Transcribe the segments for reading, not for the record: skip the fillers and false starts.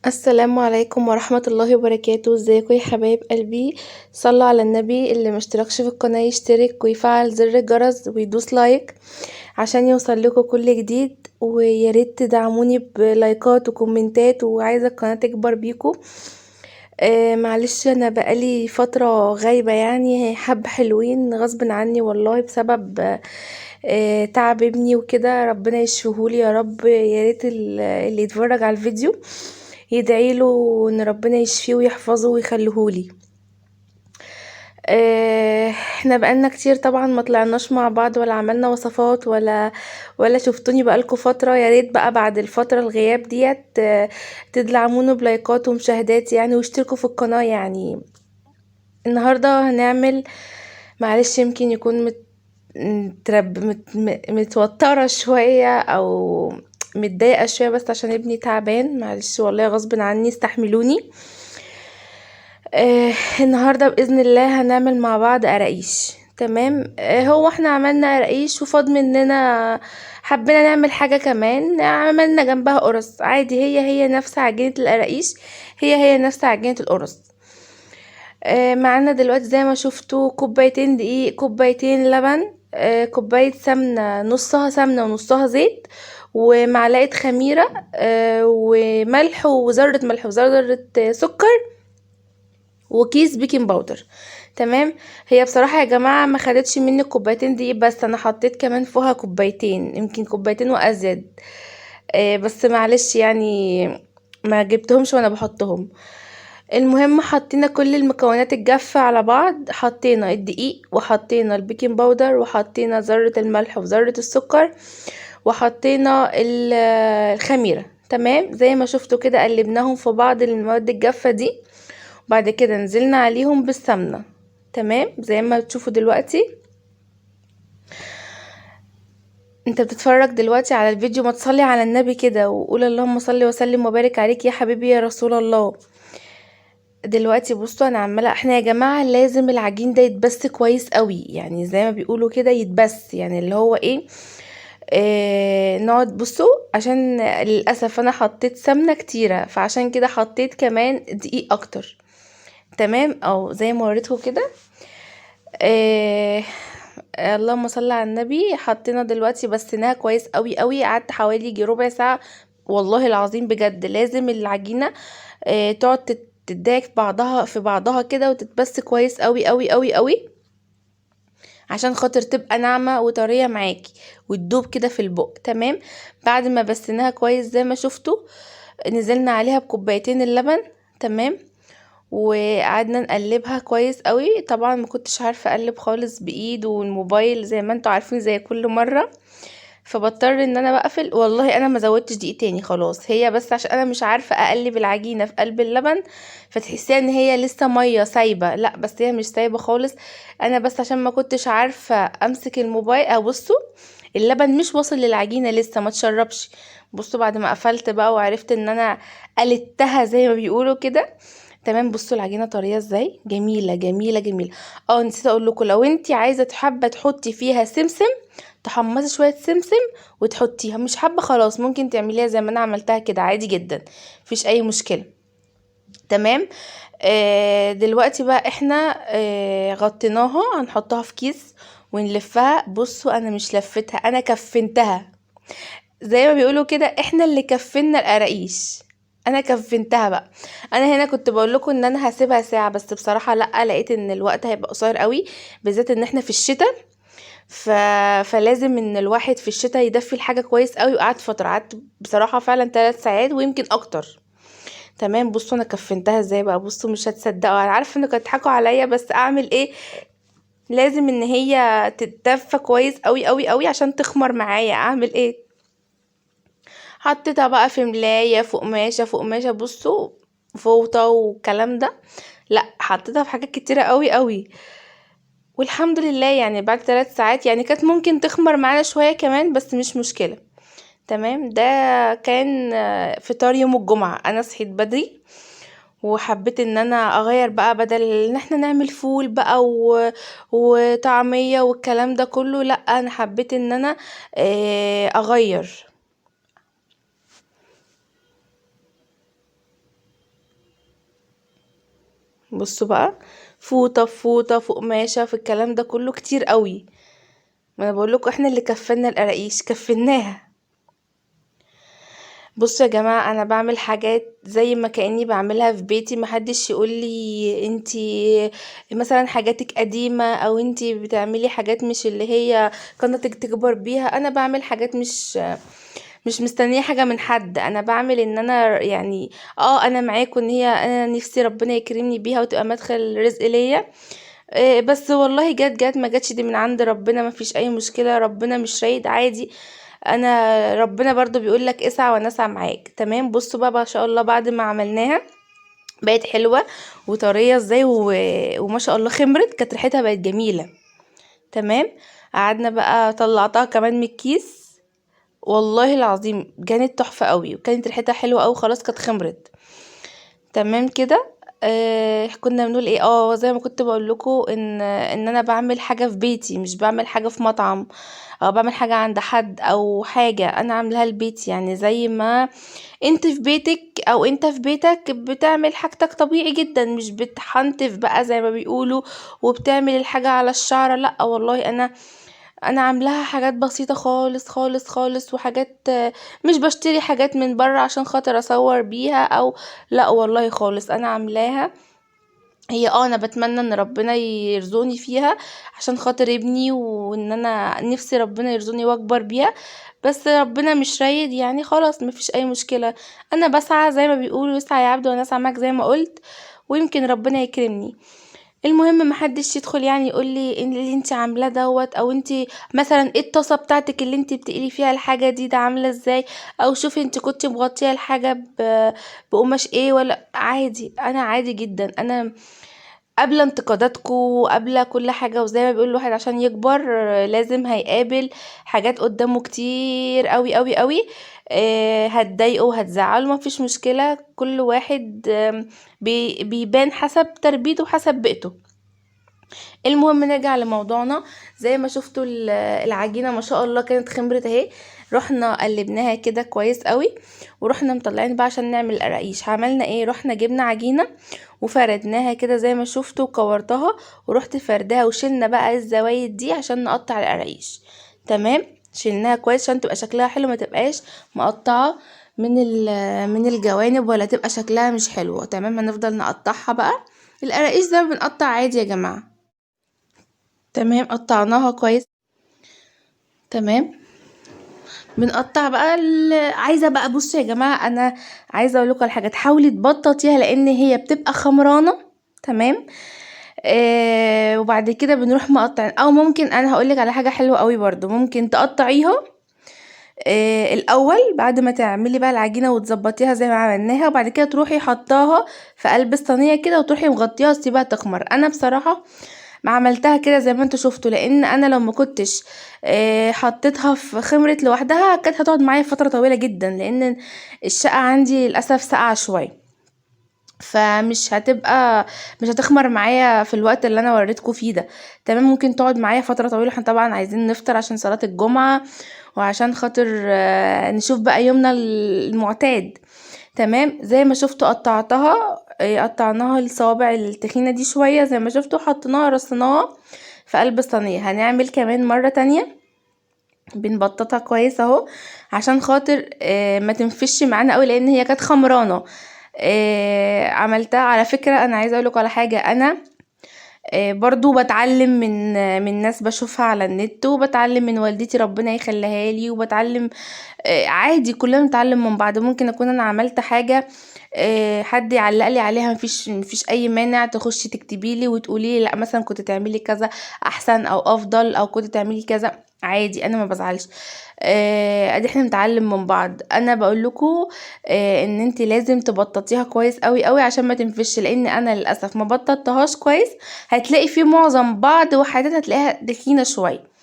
السلام عليكم ورحمة الله وبركاته. ازيكم يا حبايب قلبي؟ صلوا على النبي. اللي مشتركش في القناة يشترك ويفعل زر الجرس ويدوس لايك عشان يوصل لكم كل جديد، وياريت تدعموني بلايكات وكومنتات، وعايزة القناة تكبر بيكم. معلش انا بقالي فترة غايبة، يعني حبة حلوين غصب عني والله، بسبب تعب ابني وكده. ربنا يشفيهولي يا رب. يا ريت اللي يتفرج على الفيديو يدعيله ان ربنا يشفيه ويحفظه ويخليهولي. احنا بقالنا كتير طبعا ما طلعناش مع بعض، ولا عملنا وصفات، ولا شفتوني بقالكوا فترة. يا ريت بقى بعد الفترة الغياب ديت تدعمونا بلايكات ومشاهدات يعني، واشتركوا في القناة يعني. النهاردة هنعمل، معلش يمكن يكون متوترة شوية او متضايقة شوية، بس عشان ابني تعبان، معلش والله غصب عني، استحملوني. النهاردة بإذن الله هنعمل مع بعض قراقيش. تمام. هو احنا عملنا قراقيش وفاض مننا، حبينا نعمل حاجة كمان، عملنا جنبها قرص عادي. هي نفس عجينة القراقيش، هي نفس عجينة القرص. معانا دلوقتي زي ما شفتوا كوبايتين دقيق، كوبايتين لبن، كوباية سمنة، نصها سمنة ونصها زيت، ومعلقة خميرة، وملح وذرة ملح وذرة سكر، وكيس بيكنج باودر. تمام. هي بصراحة يا جماعة ما خدتش مني كوبايتين دقيق، بس انا حطيت كمان فوقها كوبايتين، يمكن كوبايتين وازيد. بس معلش يعني ما جبتهمش وانا بحطهم. المهم حطينا كل المكونات الجافة على بعض، حطينا الدقيق وحطينا البيكنج باودر وحطينا ذرة الملح وذرة السكر وحطينا الخميرة. تمام. زي ما شفتوا كده قلبناهم في بعض المواد الجافة دي، وبعد كده نزلنا عليهم بالسمنة. تمام زي ما تشوفوا دلوقتي. انت بتتفرج دلوقتي على الفيديو، ما تصلي على النبي كده وقول اللهم صل وسلم وبارك عليك يا حبيبي يا رسول الله. دلوقتي بصوا انا عماله، احنا يا جماعه لازم العجين ده يتبس كويس قوي، يعني زي ما بيقولوا كده يتبس، يعني اللي هو ايه، نقعد بصوا. عشان للاسف انا حطيت سمنه كتيره، فعشان كده حطيت كمان دقيق اكتر. تمام. او زي ما وريتكم كده. اللهم صل على النبي. حطينا دلوقتي بسناها كويس قوي قوي، قعدت حوالي يجي ربع ساعه. والله العظيم بجد لازم العجينه تقعد تتضايق في بعضها كده، وتتبس كويس قوي قوي قوي قوي، عشان خاطر تبقى ناعمه وطريه معاكي وتدوب كده في البق. تمام. بعد ما بسناها كويس زي ما شفتوا، نزلنا عليها بكوبايتين اللبن. تمام. وقعدنا نقلبها كويس قوي. طبعا ما كنتش عارفه اقلب خالص بايد والموبايل زي ما انتوا عارفين زي كل مره، فبضطر ان انا بقفل. والله انا ما زودتش دقيق تاني خلاص، هي بس عشان انا مش عارفه اقلب العجينه في قلب اللبن، فتحسيها ان هي لسه ميه سايبه. لا بس هي مش سايبه خالص، انا بس عشان ما كنتش عارفه امسك الموبايل. بصوا اللبن مش واصل للعجينه لسه، ما تشربش. بصوا بعد ما قفلت بقى وعرفت ان انا قلتها زي ما بيقولوا كده. تمام. بصوا العجينه طريه ازاي، جميله جميله جميله. نسيت اقول لكم، لو انت عايزه حابه تحطي فيها سمسم، تحمصي شويه سمسم وتحطيها. مش حابه خلاص ممكن تعمليها زي ما انا عملتها كده عادي جدا، مفيش اي مشكله. تمام. دلوقتي بقى احنا غطيناها، هنحطها في كيس ونلفها. بصوا انا مش لفتها، انا كفنتها. زي ما بيقولوا كده احنا اللي كفنا القراقيش، انا كفنتها بقى. انا هنا كنت بقول لكم ان انا هسيبها ساعه، بس بصراحه لا، لقيت ان الوقت هيبقى قصير قوي، بالذات ان احنا في الشتاء. ف... فلازم ان الواحد في الشتاء يدفي الحاجه كويس قوي. وقعدت فتره، قعدت بصراحه فعلا 3 ساعات ويمكن اكتر. تمام. بصوا انا كفنتها ازاي بقى، بصوا مش هتصدقوا، انا عارفه انكم هتضحكوا عليا، بس اعمل ايه، لازم ان هي تتدفى كويس قوي قوي قوي عشان تخمر معايا. اعمل ايه، حطيتها بقى في ملاية، فوق قماشة، فوق قماشة، بصوا فوطة والكلام ده. لا حطيتها في حاجات كتيرة قوي قوي، والحمد لله يعني بعد 3 ساعات يعني كانت ممكن تخمر معانا شوية كمان، بس مش مشكلة. تمام. ده كان فطار يوم الجمعة. انا صحيت بدري وحبيت ان انا اغير بقى، بدل ان احنا نعمل فول بقى وطعمية والكلام ده كله، لا انا حبيت ان انا اغير. بصوا بقى، فوطة في فوطة في قماشة في الكلام ده كله كتير قوي. ما انا بقولكوا احنا اللي كفلنا القراقيش، كفلناها. بصوا يا جماعة، انا بعمل حاجات زي ما كأني بعملها في بيتي، محدش يقولي انتي مثلا حاجاتك قديمة او انتي بتعملي حاجات مش اللي هي قناتك تكبر بيها. انا بعمل حاجات مش مستنية حاجة من حد. انا بعمل ان انا يعني انا معاكم، ان هي انا نفسي ربنا يكرمني بيها وتبقى مدخل رزق ليا. بس والله جت ما جاتش دي من عند ربنا، ما فيش اي مشكلة، ربنا مش رايد، عادي. انا ربنا برضو بيقول لك اسعى وانا اسعى معاك. تمام. بصوا بقى ما شاء الله بعد ما عملناها بقت حلوة وطرية ازاي وما شاء الله خمرت، كانت ريحتها بقت جميلة. تمام. قعدنا بقى، طلعتها كمان من الكيس، والله العظيم كانت تحفة قوي وكانت ريحتها حلوة قوي، خلاص كانت خمرت. تمام كده. كنا بنقول ايه، زي ما كنت بقول لكم ان انا بعمل حاجه في بيتي، مش بعمل حاجه في مطعم او بعمل حاجه عند حد او حاجه انا عاملاها لبيتي. يعني زي ما انت في بيتك او انت في بيتك بتعمل حاجتك طبيعي جدا، مش بتحنتف بقى زي ما بيقولوا وبتعمل الحاجه على الشعره. لا والله، انا عاملاها حاجات بسيطة خالص خالص خالص، وحاجات مش بشتري حاجات من بره عشان خاطر اصور بيها او لا والله خالص. انا عاملاها هي انا بتمنى ان ربنا يرزقني فيها عشان خاطر ابني، وان انا نفسي ربنا يرزقني واكبر بيها. بس ربنا مش رايد، يعني خلاص مفيش اي مشكلة. انا بسعى زي ما بيقولوا، يسعى يا عبد وانا اسعى معاك زي ما قلت، ويمكن ربنا يكرمني. المهم محدش يدخل يعني يقول لي ان اللي انت عاملاه دوت، او انت مثلا ايه الطاسه بتاعتك اللي انت بتقلي فيها الحاجه دي ده عامله ازاي، او شوفي انت كنت مغطيه الحاجه بقماش ايه. ولا عادي، انا عادي جدا. انا قابله انتقاداتكم وقابله كل حاجه، وزي ما بيقول الواحد عشان يكبر لازم هيقابل حاجات قدامه كتير قوي قوي قوي. هتضايقه وهتزعله، ما فيش مشكله. كل واحد بيبان حسب تربيته وحسب بيئته. المهم نرجع لموضوعنا. زي ما شفتوا العجينه ما شاء الله كانت خمرت اهي. رحنا قلبناها كده كويس قوي، ورحنا مطلعين بقى عشان نعمل القراقيش. عملنا ايه، رحنا جبنا عجينه وفردناها كده زي ما شفتوا، وكورتها ورحت فردها، وشلنا بقى الزوايد دي عشان نقطع القراقيش. تمام. شلناها كويس عشان تبقى شكلها حلو، ما تبقاش مقطعه من الجوانب، ولا تبقى شكلها مش حلو. تمام. هنفضل نقطعها بقى. القراقيش زي ما بنقطع عادي يا جماعه. تمام. قطعناها كويس. تمام. بنقطع بقى عايزه بقى، بصوا يا جماعه، انا عايزه اقول لكم على حاجه، تحاولي تبططيها لان هي بتبقى خمرانه. تمام. وبعد كده بنروح مقطعين، او ممكن انا هقولك على حاجه حلوه قوي برضو، ممكن تقطعيها الاول بعد ما تعملي بقى العجينه وتظبطيها زي ما عملناها، وبعد كده تروحي حطاها في قلب الصينيه كده وتروحي مغطياها وتسيبها تخمر. انا بصراحه ما عملتها كده زي ما انتوا شفتوا، لان انا لو ما كنتش حطيتها في خمرت لوحدها كانت هتقعد معايا فتره طويله جدا، لان الشقه عندي للاسف ساقعه شويه، فمش هتبقى مش هتخمر معايا في الوقت اللي انا وريتكم فيه ده. تمام. ممكن تقعد معايا فتره طويله، احنا طبعا عايزين نفطر عشان صلاه الجمعه، وعشان خاطر نشوف بقى يومنا المعتاد. تمام. زي ما شفتوا قطعتها، قطعناها الصوابع التخينة دي شوية زي ما شفتوا، حطيناها رصيناها في قلب الصينية. هنعمل كمان مرة تانية، بنبططها كويس اهو عشان خاطر ما تنفش معانا قوي، لان هي كانت خمرانة. عملتها على فكرة. انا عايزة اقولك على حاجة، انا برضو بتعلم من ناس بشوفها على النت، وبتعلم من والدتي ربنا يخليها لي، وبتعلم عادي، كلنا بنتعلم من بعض. ممكن اكون انا عملت حاجة حد يعلق لي عليها، مفيش اي مانع تخشي تكتبي لي وتقولي لي لا مثلا كنت تعملي كذا احسن او افضل، او كنت تعملي كذا، عادي انا ما بزعلش. ادي احنا بنتعلم من بعض. انا بقول لكم ان انت لازم تبططيها كويس قوي قوي عشان ما تنفش، لان انا للاسف ما بططتهاش كويس. هتلاقي فيه معظم بعض وحاجات هتلاقيها تخينه شويه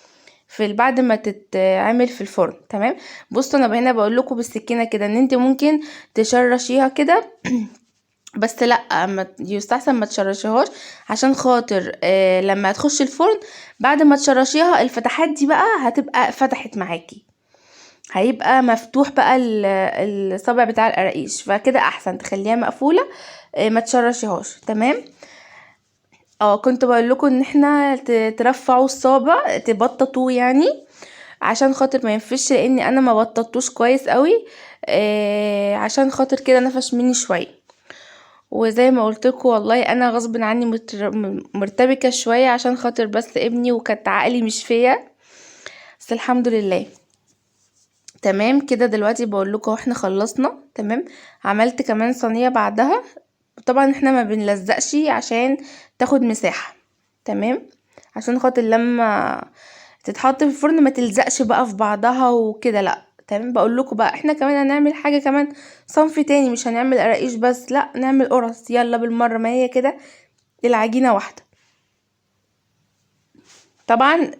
بعد ما تتعمل في الفرن. تمام. بصوا انا هنا بقول لكم بالسكينه كده ان انت ممكن تشرشيها كده بس لا، يستحسن ما تشرشيهاش عشان خاطر لما تخش الفرن بعد ما تشرشيها الفتحات دي بقى هتبقى فتحت معاكي، هيبقى مفتوح بقى الصابع بتاع القراقيش، فكده احسن تخليها مقفوله، ما تشرشيهاش. تمام. كنت بقول لكم ان احنا ترفعوا الصابع تبططوه يعني، عشان خاطر ما ينفش، لاني انا ما بططوش كويس قوي. عشان خاطر كده نفش مني شويه. وزي ما قلت لكم والله انا غصب عني مرتبكه شويه عشان خاطر بس ابني، وكانت عقلي مش فيا، بس الحمد لله. تمام كده دلوقتي بقول لكم احنا خلصنا. تمام. عملت كمان صينيه بعدها. طبعا احنا ما بنلزقش عشان تاخد مساحه. تمام. عشان خاطر لما تتحط في الفرن ما تلزقش بقى في بعضها وكده، لا. تمام. بقول لكم بقى احنا كمان هنعمل حاجه كمان، صنف تاني، مش هنعمل قراقيش بس، لا نعمل قرص. يلا بالمره، ما هي كده العجينه واحده. طبعا